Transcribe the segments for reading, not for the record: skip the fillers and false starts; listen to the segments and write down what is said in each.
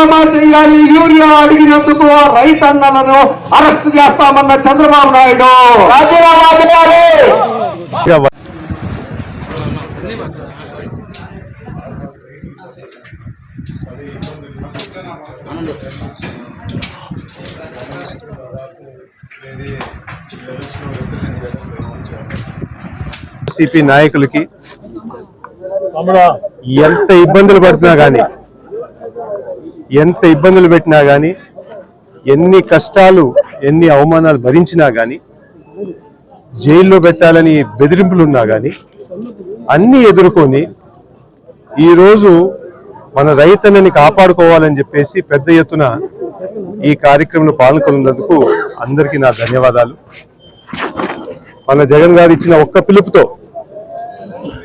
రాజీనామా చేయాలి, యూరియా అడిగినందుకు రైతన్నలను అరెస్ట్ చేస్తామన్న చంద్రబాబు నాయుడు రాజీనామా చేయాలి. సిపి నాయకులకి ఎంత ఇబ్బందులు పడుతున్నా కానీ, ఎంత ఇబ్బందులు పెట్టినా కానీ, ఎన్ని కష్టాలు ఎన్ని అవమానాలు భరించినా కానీ, జైల్లో పెట్టాలని బెదిరింపులు ఉన్నా కానీ అన్నీ ఎదుర్కొని ఈరోజు మన రైతన్నని కాపాడుకోవాలని చెప్పేసి పెద్ద ఎత్తున ఈ కార్యక్రమంలో పాల్గొన్నందుకు అందరికీ నా ధన్యవాదాలు. మన జగన్ గారు ఇచ్చిన ఒక్క పిలుపుతో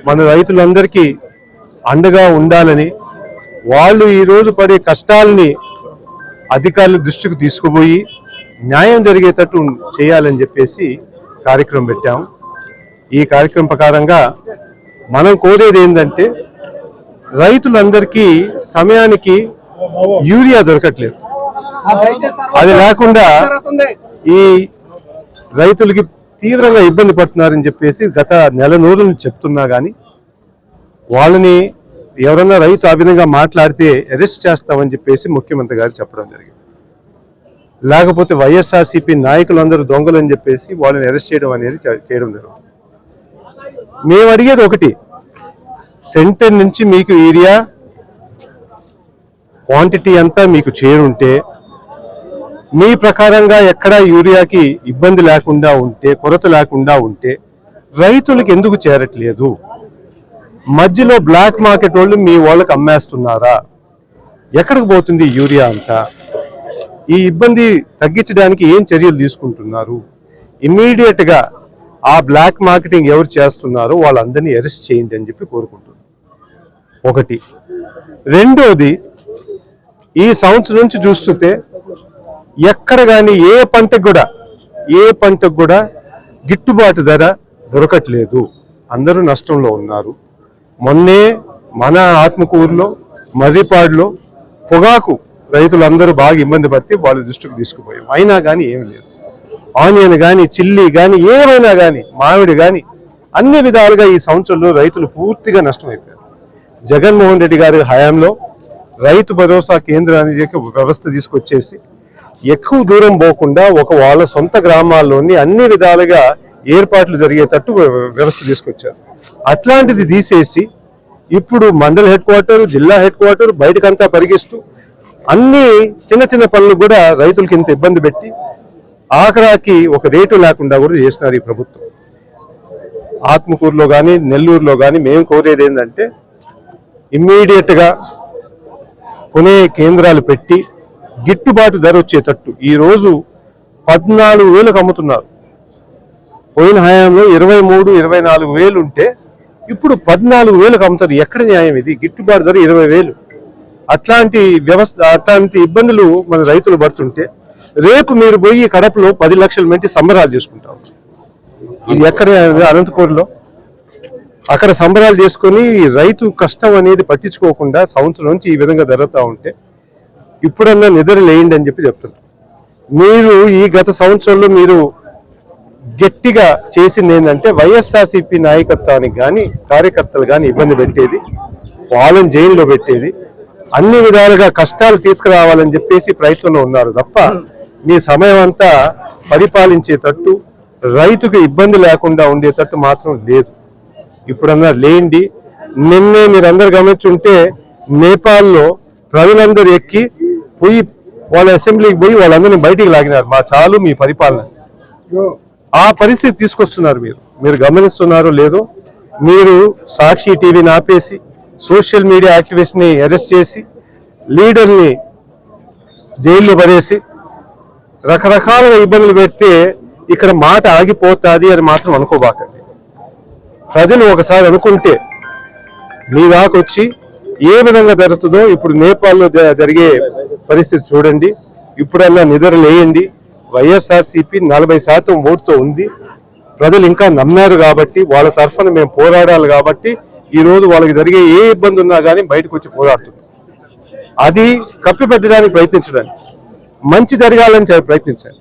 మన రైతులందరికీ అండగా ఉండాలని, వాళ్ళు ఈరోజు పడే కష్టాలని అధికారుల దృష్టికి తీసుకుపోయి న్యాయం జరిగేటట్టు చేయాలని చెప్పేసి కార్యక్రమం పెట్టాము. ఈ కార్యక్రమం ప్రకారంగా మనం కోరేది ఏంటంటే, రైతులందరికీ సమయానికి యూరియా దొరకట్లేదు. అది లేకుండా ఈ రైతులకి తీవ్రంగా ఇబ్బంది పడుతున్నారని చెప్పేసి గత నెల రోజుల నుంచి చెప్తున్నా కానీ, వాళ్ళని ఎవరన్నా రైతు ఆ విధంగా మాట్లాడితే అరెస్ట్ చేస్తామని చెప్పేసి ముఖ్యమంత్రి గారు చెప్పడం జరిగింది. లేకపోతే వైఎస్ఆర్సీపీ నాయకులందరూ దొంగలని చెప్పేసి వాళ్ళని అరెస్ట్ చేయడం అనేది చేయడం జరుగుతుంది. మేము అడిగేది ఒకటి, సెంటర్ నుంచి మీకు యూరియా క్వాంటిటీ అంతా మీకు చేరుంటే, మీ ప్రకారంగా ఎక్కడ యూరియాకి ఇబ్బంది లేకుండా ఉంటే, కొరత లేకుండా ఉంటే రైతులకు ఎందుకు చేరట్లేదు? మధ్యలో బ్లాక్ మార్కెట్ వాళ్ళు మీ వాళ్ళకి అమ్మేస్తున్నారా? ఎక్కడికి పోతుంది యూరియా అంతా? ఈ ఇబ్బంది తగ్గించడానికి ఏం చర్యలు తీసుకుంటున్నారు? ఇమ్మీడియట్ గా ఆ బ్లాక్ మార్కెటింగ్ ఎవరు చేస్తున్నారో వాళ్ళందరినీ అరెస్ట్ చేయండి అని చెప్పి కోరుకుంటున్నారు. ఒకటి. రెండోది, ఈ సంవత్సరం నుంచి చూస్తుంటే ఎక్కడ కానీ ఏ పంటకు కూడా గిట్టుబాటు ధర దొరకట్లేదు. అందరూ నష్టంలో ఉన్నారు. మొన్నే మన ఆత్మకూరులో, మర్రిపాడులో పొగాకు రైతులందరూ బాగా ఇబ్బంది పడితే వాళ్ళ దృష్టికి తీసుకుపోయాం. అయినా కానీ ఏమి లేదు. ఆనియన్ కానీ, చిల్లీ కానీ, ఏమైనా కానీ, మామిడి కానీ, అన్ని విధాలుగా ఈ సంవత్సరంలో రైతులు పూర్తిగా నష్టమైపోయారు. జగన్మోహన్ రెడ్డి గారి హయాంలో రైతు భరోసా కేంద్రానికి వ్యవస్థ తీసుకొచ్చేసి ఎక్కువ దూరం పోకుండా వాళ్ళ సొంత గ్రామాల్లోని అన్ని విధాలుగా ఏర్పాట్లు జరిగేటట్టు వ్యవస్థ తీసుకొచ్చారు. అట్లాంటిది తీసేసి ఇప్పుడు మండల హెడ్ క్వార్టర్, జిల్లా హెడ్ క్వార్టర్ బయటకంతా పరిగిస్తూ అన్ని చిన్న చిన్న పనులు కూడా రైతులకి ఇంత ఇబ్బంది పెట్టి ఆఖరాకి ఒక రేటు లేకుండా కూడా చేసినారు ఈ ప్రభుత్వం. ఆత్మకూరులో కానీ, నెల్లూరులో కానీ మేము కోరేది ఏంటంటే, ఇమ్మీడియట్ గా కొనే కేంద్రాలు పెట్టి గిట్టుబాటు ధర వచ్చేటట్టు. ఈరోజు 14,000కు అమ్ముతున్నారు. పోయిన హయాంలో 23-24,000 ఉంటే ఇప్పుడు 14,000కు అమ్ముతారు. ఎక్కడ న్యాయం ఇది? గిట్టుబాటు ధర 20,000. అట్లాంటి వ్యవస్థ, అట్లాంటి ఇబ్బందులు మన రైతులు పడుతుంటే రేపు మీరు పోయి కడపలో 10 లక్షల మంది సంబరాలు చేసుకుంటారు. ఇది ఎక్కడ? అనంతపూర్లో. అక్కడ సంబరాలు చేసుకొని రైతు కష్టం అనేది పట్టించుకోకుండా సంవత్సరం నుంచి ఈ విధంగా జరుగుతూ ఉంటే ఇప్పుడన్నా నిద్ర లేయండి అని చెప్పి చెప్తున్నారు. మీరు ఈ గత సంవత్సరంలో మీరు గట్టిగా చేసింది ఏంటంటే, వైఎస్ఆర్సీపీ నాయకత్వానికి కానీ, కార్యకర్తలు కానీ ఇబ్బంది పెట్టేది, వాళ్ళని జైల్లో పెట్టేది, అన్ని విధాలుగా కష్టాలు తీసుకురావాలని చెప్పేసి ప్రయత్నంలో ఉన్నారు తప్ప మీ సమయం అంతా పరిపాలించేటట్టు, రైతుకు ఇబ్బంది లేకుండా ఉండేటట్టు మాత్రం లేదు. ఇప్పుడన్నా లేండి. నిన్నే మీరందరూ గమనించుంటే నేపాల్లో ప్రజలందరూ ఎక్కి పోయి వాళ్ళ అసెంబ్లీకి పోయి వాళ్ళందరినీ బయటికి లాగినారు. మా చాలు మీ పరిపాలన. ఆ పరిస్థితి తీసుకొస్తున్నారు. మీరు గమనిస్తున్నారో లేదో. మీరు సాక్షి టీవీని ఆపేసి, సోషల్ మీడియా యాక్టివిస్ట్ ని అరెస్ట్ చేసి, లీడర్ని జైల్లో పడేసి రకరకాలుగా ఇబ్బందులు పెడితే ఇక్కడ మాట ఆగిపోతుంది అని మాత్రం అనుకోబాకండి. ప్రజలు ఒకసారి అనుకుంటే మీ దాకొచ్చి ఏ విధంగా జరుగుతుందో ఇప్పుడు నేపాల్లో జరిగే పరిస్థితి చూడండి. ఇప్పుడల్లా నిద్ర లేయండి. వైఎస్ఆర్సీపీ 40% ఓటుతో ఉంది. ప్రజలు ఇంకా నమ్మారు కాబట్టి, వాళ్ళ తరఫున మేము పోరాడాలి కాబట్టి ఈ రోజు వాళ్ళకి జరిగే ఏ ఇబ్బంది ఉన్నా కానీ బయటకు వచ్చి పోరాడుతున్నాం. అది కప్పిపెట్టడానికి ప్రయత్నించడానికి, మంచి జరగాలని ప్రయత్నించండి.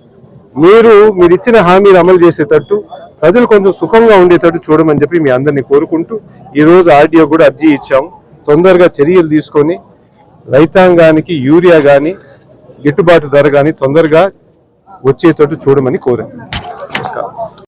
మీరు ఇచ్చిన హామీలు అమలు చేసేటట్టు, ప్రజలు కొంచెం సుఖంగా ఉండేటట్టు చూడమని చెప్పి మీ అందరినీ కోరుకుంటూ ఈరోజు ఆర్డీఓ కూడా అర్జీ ఇచ్చాము. తొందరగా చర్యలు తీసుకొని రైతాంగానికి యూరియా కానీ గిట్టుబాటు ధర కానీ తొందరగా వచ్చేటట్టు చూడమని కోరాను. నమస్కారం.